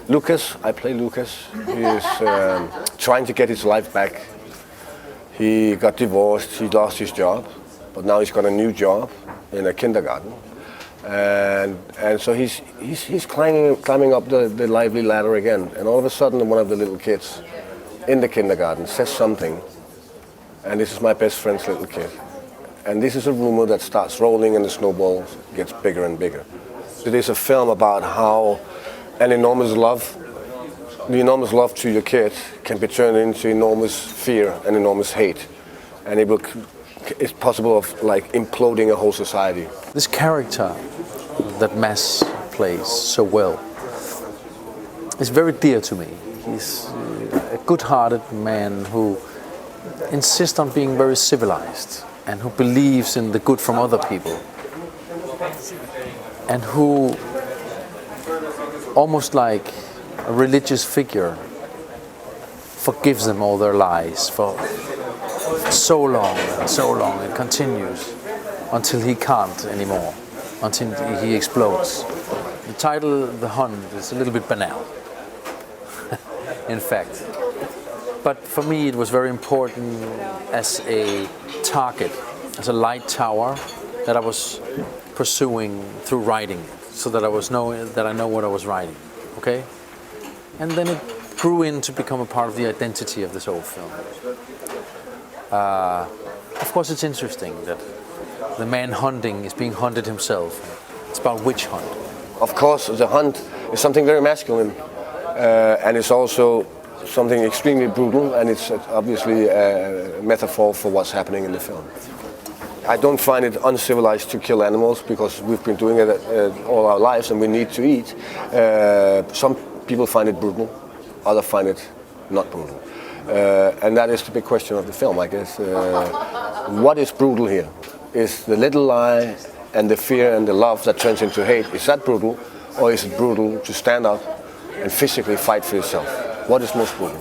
Lucas, I play Lucas. He is trying to get his life back. He got divorced, he lost his job, but now he's got a new job in a kindergarten. And so he's climbing up the lively ladder again. And all of a sudden, one of the little kids in the kindergarten says something. And this is my best friend's little kid. And this is a rumor that starts rolling and the snowball gets bigger and bigger. It is a film about how an enormous love, the enormous love to your kid can be turned into enormous fear and enormous hate. And it's possible of like imploding a whole society. This character that Mads plays so well is very dear to me. He's a good-hearted man who insists on being very civilized and who believes in the good from other people and who, almost like a religious figure, forgives them all their lies for so long and so long. It continues until he can't anymore, until he explodes. The title, The Hunt, is a little bit banal, in fact. But for me it was very important as a target, as a light tower that I was pursuing through writing, so that I know what I was writing, okay? And then it grew in to become a part of the identity of this whole film. Of course it's interesting that the man hunting is being hunted himself. It's about witch hunt. Of course, the hunt is something very masculine, and it's also something extremely brutal, and it's obviously a metaphor for what's happening in the film. I don't find it uncivilized to kill animals because we've been doing it all our lives and we need to eat. Some people find it brutal, others find it not brutal. And that is the big question of the film, I guess. What is brutal here? Is the little lie and the fear and the love that turns into hate, is that brutal? Or is it brutal to stand up and physically fight for yourself? What is most brutal?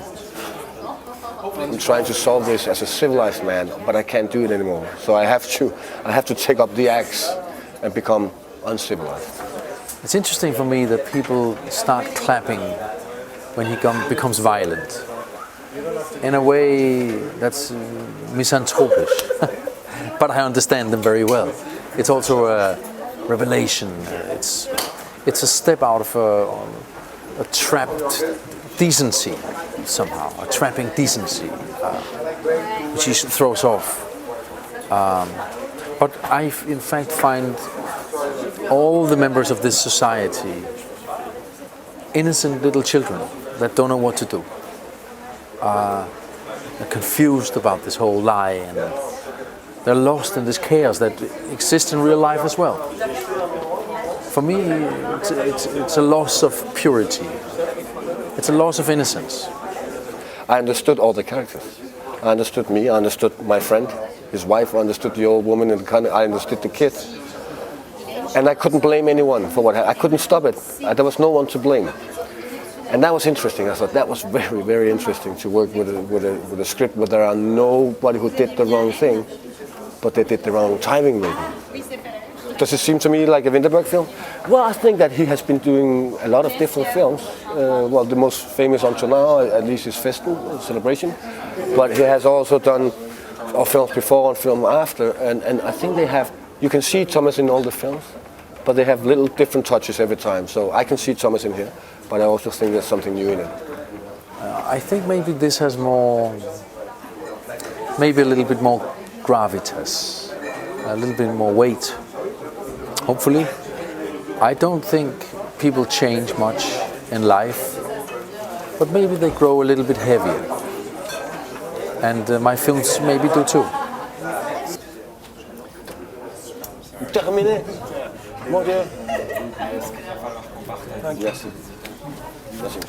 I'm trying to solve this as a civilized man, but I can't do it anymore. So I have to take up the axe and become uncivilized. It's interesting for me that people start clapping when he becomes violent. In a way that's misanthropic, but I understand them very well. It's also a revelation. It's a step out of a trapped decency somehow, a trapping decency, which he throws off. But I, in fact, find all the members of this society innocent little children that don't know what to do. They're confused about this whole lie, and they're lost in this chaos that exists in real life as well. For me, it's a loss of purity. It's a loss of innocence. I understood all the characters. I understood me, I understood my friend, his wife, I understood the old woman in the corner, I understood the kids. And I couldn't blame anyone for what happened. I couldn't stop it. There was no one to blame. And that was interesting. I thought that was very, very interesting to work with a script where there are nobody who did the wrong thing, but they did the wrong timing maybe. Does it seem to me like a Vinterberg film? Well, I think that he has been doing a lot of different films. Well, the most famous until now, at least, is Festen, Celebration. But he has also done films before and film after. And I think they have, you can see Thomas in all the films, but they have little different touches every time. So I can see Thomas in here, but I also think there's something new in it. I think maybe this has more, maybe a little bit more gravitas, a little bit more weight. Hopefully. I don't think people change much in life, but maybe they grow a little bit heavier. And my films maybe do too. Terminé. Mon Dieu. Merci. Merci.